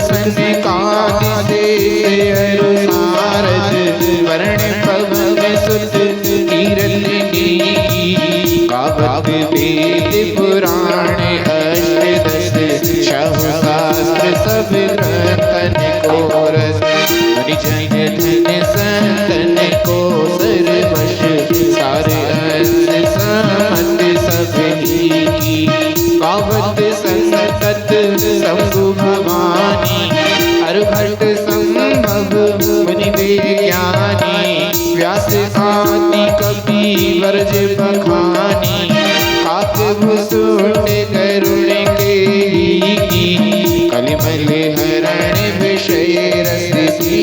सनकादि से सारद वर्ण पवन सुत कीरतनी गावत वेद पुराण अष्ट दस सहस्र सब ग्रंथन को रस मुनि जन धन संतन को सर्वश सारे समत सब ही गावत संतत शंभु भवानी हर भट संभव मुनि विज्ञानी व्यास आदि कपि वर्ज बखानी काक भुसुंड करुण के कलिमल हरण विषय रस की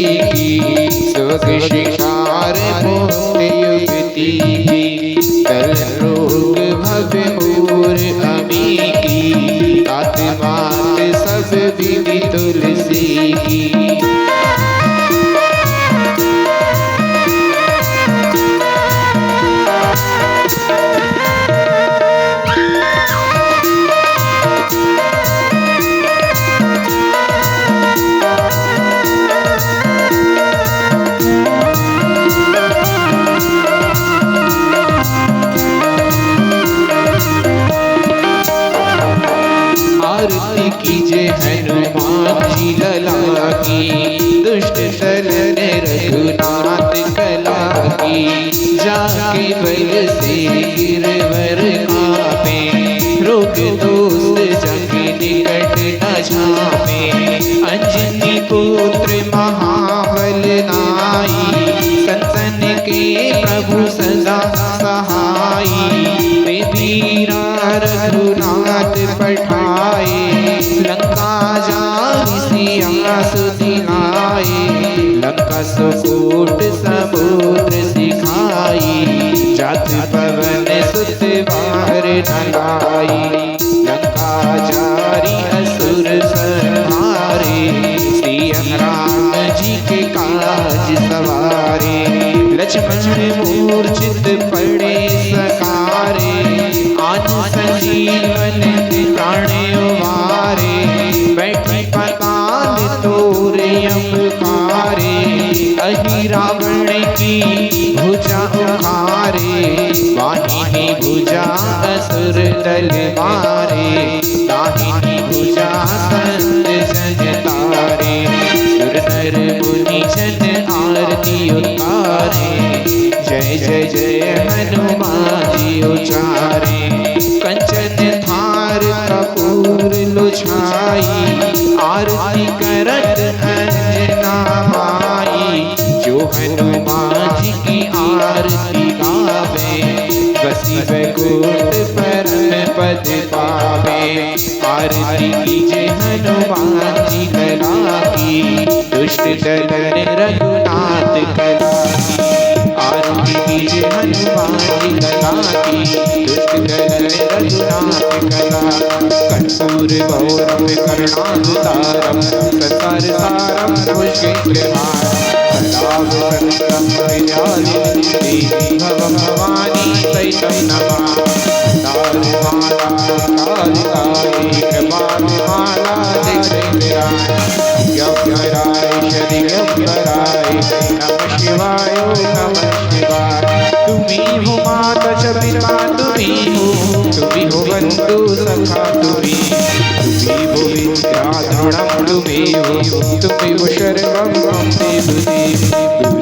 सुख शिकार मोक्ष युक्ति दल रोग भव मूर अमी की तात मात सब विधि तुलसी की हनुमान जी लला की दुष्ट दलन रघुनाथ कला की जाके बल से गिरवर कापे रोग दोस्त जग निकट न झापे अंजनी पुत्र महाबल नाई संतन के प्रभु सदा सहाई वे वीरा रघुनाथ पठाए लंका जाहि सिया सुदिलाए लंका सुकूट समुद्र सिखाई जात पवन सुत बार ढलाई लंका जारी असुर संहारे सिया राम जी के काज सवारे लक्ष्मण मूर्छित पड़े सकारे आन संजीवन प्राण उवारे बैठी पताल तोर यमकारे अहि रावण की भुजा उखारे वाहिनी भुजा असुर दल मारे दाहिनी भुजा संत जन तारे सुर नर मुनि जन आरती उतारे जय जय जय हनुमान जी उचारे कंचन थार कपूर लुछाई आरती करत अंजना माई जो हनुमान जी की आरती गावे बसी वैकुंठ परम पद पावे आरती कीजे हनुमान जी लला की दुष्ट दलन रघुनाथ कला की आरती कीजे हनुमान जी लला की दुष्ट दलन रघुनाथ कला कर्पूर गौरम करुणावतारम संसार सारम भुजगेन्द्रहारम कलावतंत्रम विद्यानिधि भवं भवानी सहितं नमामि तारमाला कालिकायै कृपामाला दिगंबराय यज्ञराय शदिगंबराय नमः शिवाय नमः शिवाय तुम्ही हो माता च पिता तुम्ही हो बंधु सखा तुम्ही हो विद्याधरणं तुम्ही हो शरणं देव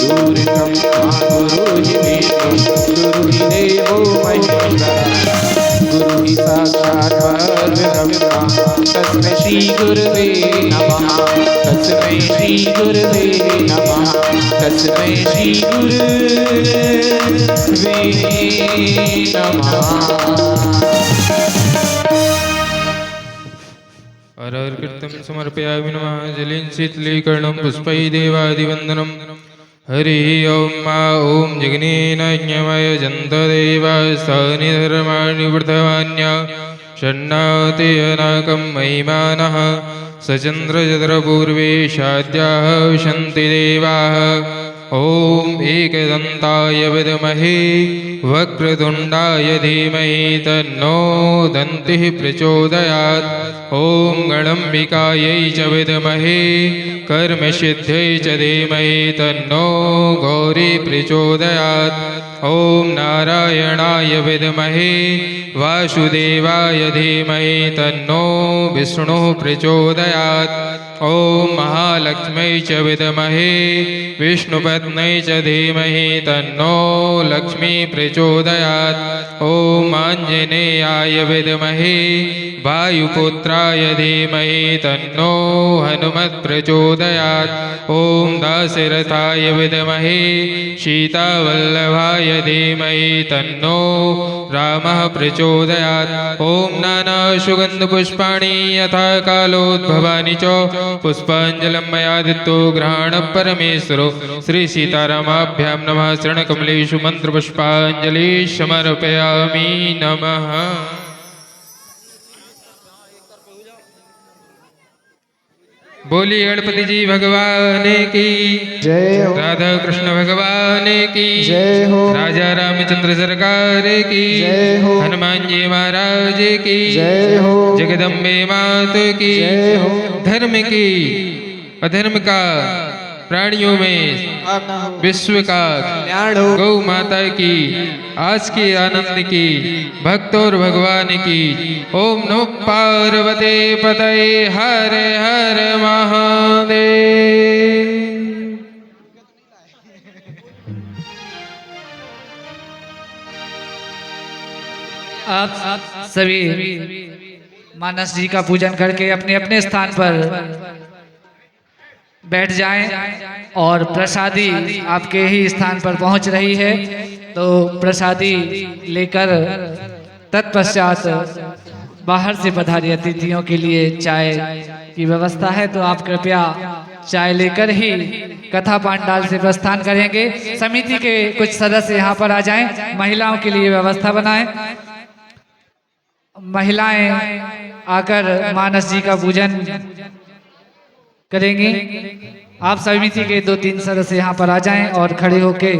गुरुर्ब्रह्मा गुरुर् विष्णु गुरुर् देवो महेश्वरः गुरुः साक्षात् परब्रह्म तस्मै श्री गुरवे नमः तस्मै श्री गुरवे नमः तस्मै श्री गुरवे नमः। हरहरकृतं समर्पयामि नमः जलिं शीतलीकरणं पुष्पै देवादिवन्दनं हरिः ॐ मा ॐ जगनेन ज्ञमय जन्तदेवास्तानि धर्माणि वर्धमान्या षण्णातिनाकं महिमानः सचन्द्रचन्द्रपूर्वे शाद्याः विशन्ति देवाः ॐ एकदन्ताय विद्महे वक्रतुण्डाय धीमहि तन्नो दन्तिः प्रचोदयात्। ॐ गणम्बिकायै च विद्महे कर्मसिद्ध्यै च धीमहि तन्नो गौरी प्रचोदयात्। ॐ नारायणाय विद्महे वासुदेवाय धीमहि तन्नो विष्णुः प्रचोदयात्। ॐ महालक्ष्म्यै च विद्महे विष्णुपत्न्यै च धीमहि तन्नो लक्ष्मी प्रचोदयात्। ॐ आञ्जनेयाय विद्महे वायुपुत्राय धीमहि तन्नो हनुमत् प्रचोदयात्। ॐ दाशरथाय विद्महे सीतावल्लभाय धीमहि तन्नो रामः प्रचोदयात्। ॐ नानासुगन्धपुष्पाणि यथा कालोद्भवानि च पुष्पाञ्जलिं मया दत्तो गृहाणः परमेश्वरो। श्री सीतारामाभ्यां नमः। शरणकमलेषु मन्त्रपुष्पाञ्जलि समर्पयामि। नमः। बोलिए गणपति जी भगवान की जय हो। राधा कृष्ण भगवान की जय हो। राजा रामचंद्र सरकार की जय हो। हनुमान जी महाराज की जय हो। जगदम्बे मात की जय हो। धर्म की अधर्म का प्राणियों में विश्व का कल्याण हो। गौ माता की आज के आनंद की भक्त और भगवान की। ओम नमो पार्वते पतये हर हर महादेव। आप सभी मानस जी का पूजन करके अपने अपने स्थान पर बैठ जाएं और प्रसादी आपके ही स्थान पर पहुंच रही है, तो प्रसादी लेकर तत्पश्चात बाहर से पधारी अतिथियों के लिए चाय की व्यवस्था है, तो आप कृपया चाय लेकर ही कथा पांडाल से प्रस्थान करेंगे। समिति के कुछ सदस्य यहाँ पर आ जाएं, महिलाओं के लिए व्यवस्था बनाएं। महिलाएं आकर मानस जी का पूजन करेंगी। आप समिति के 2-3 सदस्य यहाँ पर आ जाएं और खड़े होके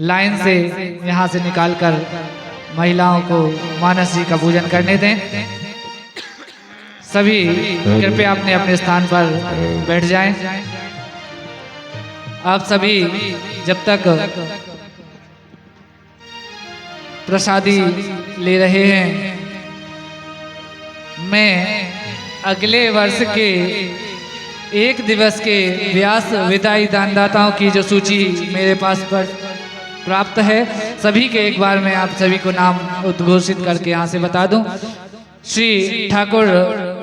लाइन से यहाँ से निकालकर महिलाओं को मानस जी का पूजन करने दें। सभी कृपया अपने अपने स्थान पर बैठ जाएं। आप सभी जब तक प्रसादी ले रहे हैं, मैं अगले वर्ष के 1 दिवस के व्यास विदाई दानदाताओं की जो सूची मेरे पास पर प्राप्त है, सभी के एक बार मैं आप सभी को नाम उद्घोषित करके यहाँ से बता दूं। श्री ठाकुर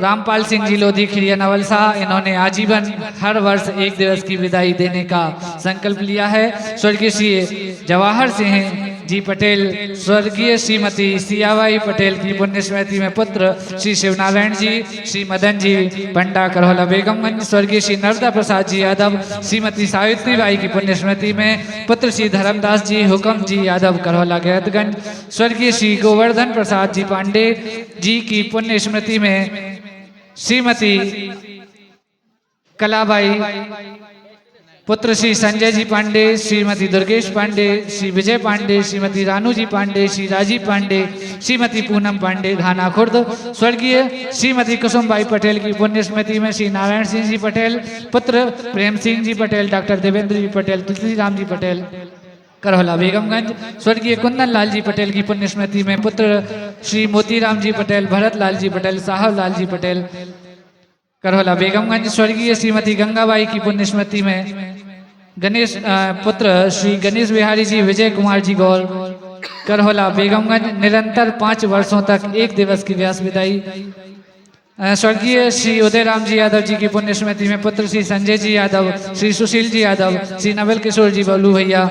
रामपाल सिंह जी लोधी खिरिया नवलसा, इन्होंने आजीवन हर वर्ष 1 दिवस की विदाई देने का संकल्प लिया है। स्वर्गीय श्री जवाहर सिंह जी पटेल, स्वर्गीय श्रीमती सियाबाई पटेल की पुण्य स्मृति में पुत्र श्री शिवनारायण जी, श्री मदन जी पंडा करहोला बेगमगंज, स्वर्गीय श्री नर्मदा प्रसाद जी यादव, श्रीमती सावित्री बाई की पुण्य स्मृति में पुत्र श्री धर्मदास जी हुकम जी यादव करहोला गैरतगंज, स्वर्गीय श्री गोवर्धन प्रसाद जी पांडे जी की पुण्य स्मृति में श्रीमती कलाबाई पुत्र श्री संजय जी पांडे, श्रीमती दुर्गेश पांडे, श्री विजय पांडे, श्रीमती रानू जी पांडे, श्री राजीव पांडे, श्रीमती पूनम पांडे घाना खुर्द, स्वर्गीय श्रीमती कुसुमबाई पटेल की पुण्य स्मृति में श्री नारायण सिंह जी पटेल, पुत्र प्रेम सिंह जी पटेल, डॉक्टर देवेंद्र जी पटेल, तुलसीराम जी पटेल करहोला बेगमगंज, स्वर्गीय कुंदन लाल जी पटेल की पुण्य स्मृति में पुत्र श्री मोतीराम जी पटेल, भरत लाल जी पटेल, साहब लाल जी पटेल करहोला बेगमगंज, स्वर्गीय श्रीमती गंगाबाई की पुण्य स्मृति में गणेश पुत्र श्री गणेश बिहारी जी, विजय कुमार जी गौर करहोला बेगमगंज, निरंतर 5 वर्षों तक 1 दिवस की व्यास विदाई। स्वर्गीय श्री उदयराम जी यादव जी की पुण्य स्मृति में पुत्र श्री संजय जी यादव, श्री सुशील जी यादव, श्री नवल किशोर जी बल्लू भैया,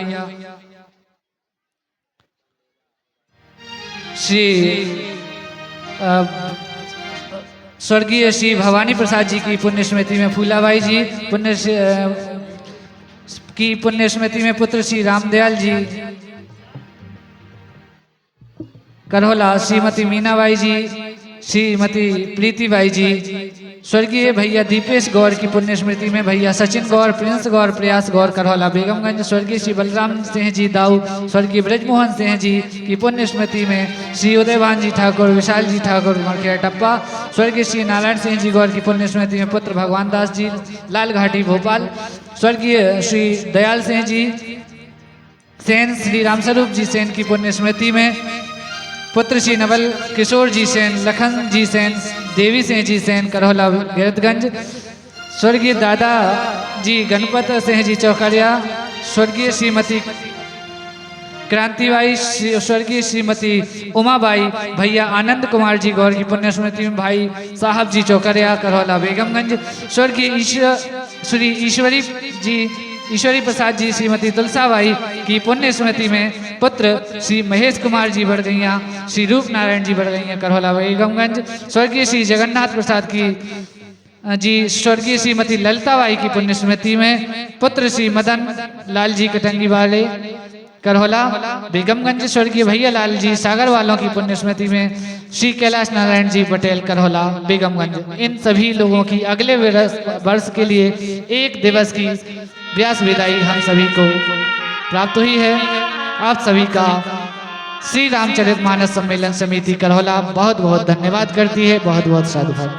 श्री स्वर्गीय श्री भवानी प्रसाद जी की पुण्य स्मृति में फूलाबाई जी की पुण्य स्मृति में पुत्र श्री रामदयाल जी करहोला, श्रीमती मीनाबाई जी, श्रीमती प्रीतिबाई जी, स्वर्गीय भैया दीपेश गौर की पुण्य स्मृति में भैया सचिन गौर, प्रिंस गौर, प्रयास गौर, करहौला बेगमगंज। स्वर्गीय श्री बलराम सिंह जी दाऊ, स्वर्गीय ब्रजमोहन सिंह जी की पुण्य स्मृति में श्री उदयभान जी ठाकुर, विशाल जी ठाकुर, मरखेड़ा टप्पा। स्वर्गीय श्री नारायण सिंह जी गौर की पुण्य स्मृति में पुत्र भगवान दास जी, लाल घाटी भोपाल। स्वर्गीय श्री दयाल सिंह जी सेन, श्री रामस्वरूप जी सेन की पुण्य स्मृति में पुत्र श्री नवल किशोर जी सेन, लखन जी सेन, देवी सिंह जी सेन, करहौला गैरतगंज। स्वर्गीय दादा जी गणपत सिंह जी चौकरिया। स्वर्गीय श्रीमती क्रांतिबाई, स्वर्गीय श्रीमती उमाबाई, भैया आनंद कुमार जी गौर की पुण्य स्मृति में भाई साहब जी चौकरिया, करहौला बेगमगंज। स्वर्गीय श्री ईश्वरी प्रसाद जी, श्रीमती तुलसाबाई की पुण्य स्मृति में पुत्र श्री महेश कुमार जी बड़गैया, श्री रूप नारायण जी बड़गैया, करहौला बेगमगंज। स्वर्गीय श्री जगन्नाथ प्रसाद की जी, स्वर्गीय श्रीमती ललिताबाई की पुण्य स्मृति में पुत्र श्री मदन लाल जी कटंगी वाले, करहौला बेगमगंज। स्वर्गीय भैया लाल जी सागर वालों की पुण्य स्मृति में श्री कैलाश नारायण जी पटेल, करहौला बेगमगंज। इन सभी लोगों की अगले वर्ष के लिए 1 दिवस की व्यास विदाई हम सभी को प्राप्त हुई है। आप सभी का श्री रामचरितमानस सम्मेलन समिति करहौला बहुत बहुत धन्यवाद करती है। बहुत बहुत साधुवाद।